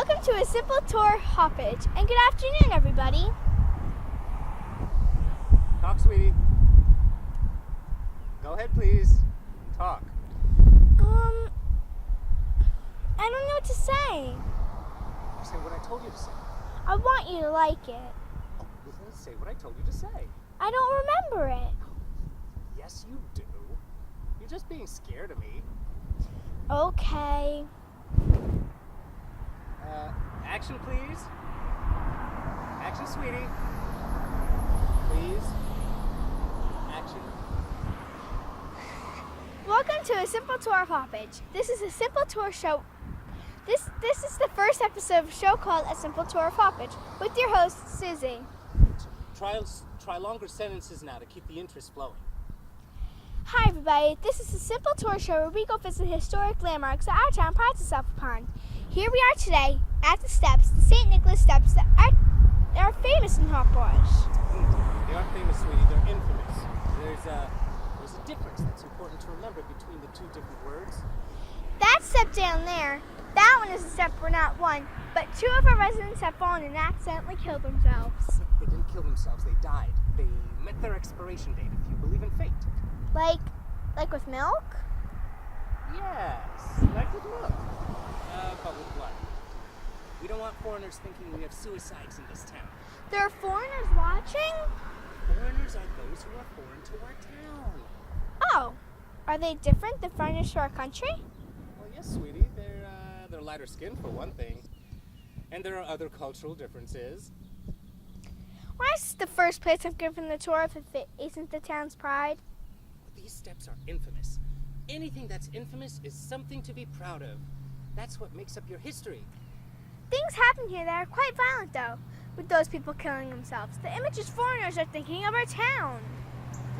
Welcome to a simple tour Hauppauge, and good afternoon, everybody. Talk, sweetie. Go ahead, please. Talk. I don't know what to say. Say what I told you to say. I want you to like it. Oh, well, say what I told you to say. I don't remember it. Yes, you do. You're just being scared of me. Okay. Action, please. Action, sweetie. Please. Action. Welcome to a simple tour of Hauppauge. This is a simple tour show. This is the first episode of a show called A Simple Tour of Hauppauge with your host, Susie. Try longer sentences now to keep the interest flowing. Hi, everybody. This is a simple tour show where we go visit historic landmarks that our town prides itself upon. Here we are today at the steps, the St. Nicholas steps that are famous in Hauppauge. They aren't famous, sweetie. They're infamous. There's a difference that's important to remember between the two different words. That step down there, that one is a step where not one, but two of our residents have fallen and accidentally killed themselves. They didn't kill themselves. They died. They met their expiration date, if you believe in fate. Like with milk? Yes, like with milk. But with blood. We don't want foreigners thinking we have suicides in this town. There are foreigners watching? Foreigners are those who are foreign to our town. Oh, are they different than foreigners to our country? Well, yes, sweetie. They're lighter skinned for one thing. And there are other cultural differences. Why is this the first place I'm giving the tour if it isn't the town's pride? These steps are infamous. Anything that's infamous is something to be proud of. That's what makes up your history. Things happen here that are quite violent, though, with those people killing themselves. The images foreigners are thinking of our town.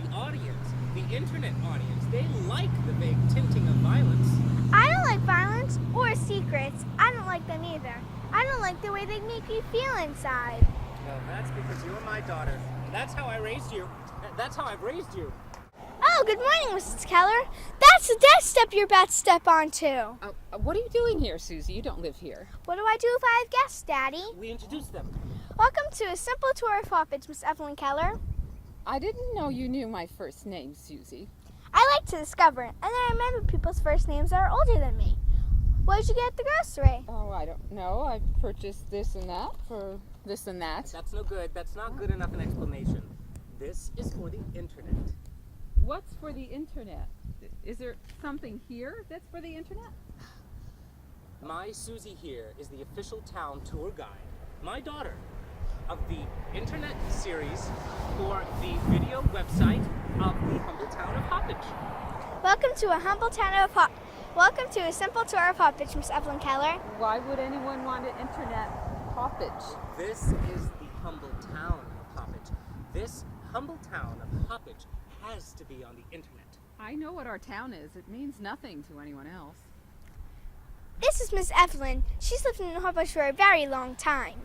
The audience, the internet audience, they like the vague tinting of violence. I don't like violence or secrets. I don't like them either. I don't like the way they make me feel inside. Well, that's because you're my daughter. And that's how I raised you. That's how I've raised you. Oh, good morning, Mrs. Keller. That's the death step you're about to step onto. What are you doing here, Susie? You don't live here. What do I do if I have guests, Daddy? We introduced them. Welcome to a simple tour of Hauppauge, Miss Evelyn Keller. I didn't know you knew my first name, Susie. I like to discover it, and then I remember people's first names that are older than me. What did you get at the grocery? Oh, I don't know. I purchased this and that for this and that. That's no good. That's not good enough an explanation. This is for the internet. What's for the internet? Is there something here that's for the internet? My Susie here is the official town tour guide. My daughter of the internet series for the video website of the humble town of Hauppauge. Welcome to a simple tour of Hauppauge, Miss Evelyn Keller. Why would anyone want an internet Hauppauge? This is the humble town of Hauppauge. This humble town of Hauppauge has to be on the internet. I know what our town is. It means nothing to anyone else. This is Miss Evelyn. She's lived in Hauppauge for a very long time.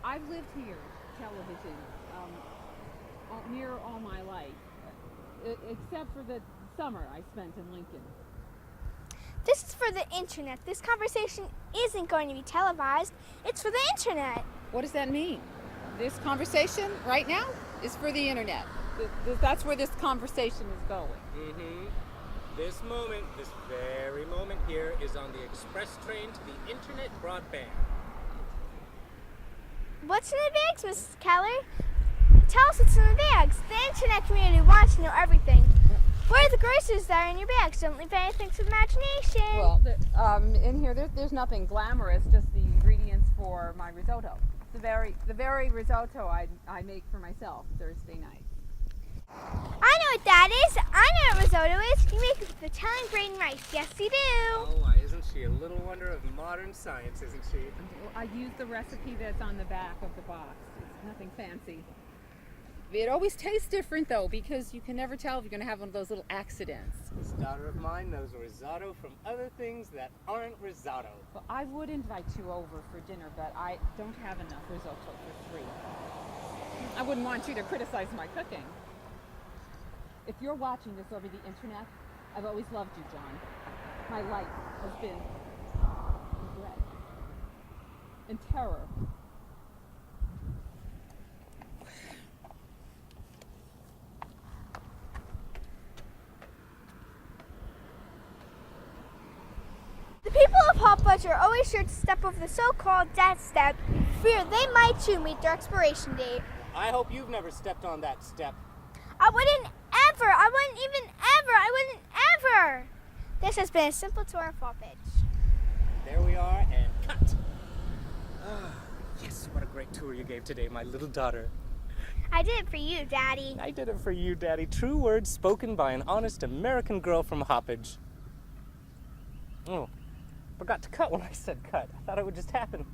I've lived here, television, near all my life, except for the summer I spent in Lincoln. This is for the internet. This conversation isn't going to be televised. It's for the internet. What does that mean? This conversation right now is for the internet. That's where this conversation is going. Mm-hmm. This very moment here is on the express train to the internet broadband. What's in the bags, Mrs. Keller? Tell us what's in the bags. The internet community wants to know everything. What are the groceries that are in your bags? Don't leave anything to the imagination. Well, in here, there's nothing glamorous, just the ingredients for my risotto. The very risotto I make for myself Thursday night. I know what that is. I know what risotto is. You make it with Italian grain rice. Yes, you do. Oh, why isn't she a little wonder of modern science, isn't she? I use the recipe that's on the back of the box. It's nothing fancy. It always tastes different, though, because you can never tell if you're going to have one of those little accidents. This daughter of mine knows risotto from other things that aren't risotto. Well, I would invite you over for dinner, but I don't have enough risotto for 3. I wouldn't want you to criticize my cooking. If you're watching this over the internet, I've always loved you, John. My life has been bread. and terror. The people of Hauppauge are always sure to step over the so-called death step, fear they might too meet their expiration date. I hope you've never stepped on that step. I wouldn't ever. This has been a simple tour of Hauppauge. There we are, and cut. Ah, yes, what a great tour you gave today, my little daughter. I did it for you, Daddy. I did it for you, Daddy. True words spoken by an honest American girl from Hauppauge. Oh, forgot to cut when I said cut. I thought it would just happen.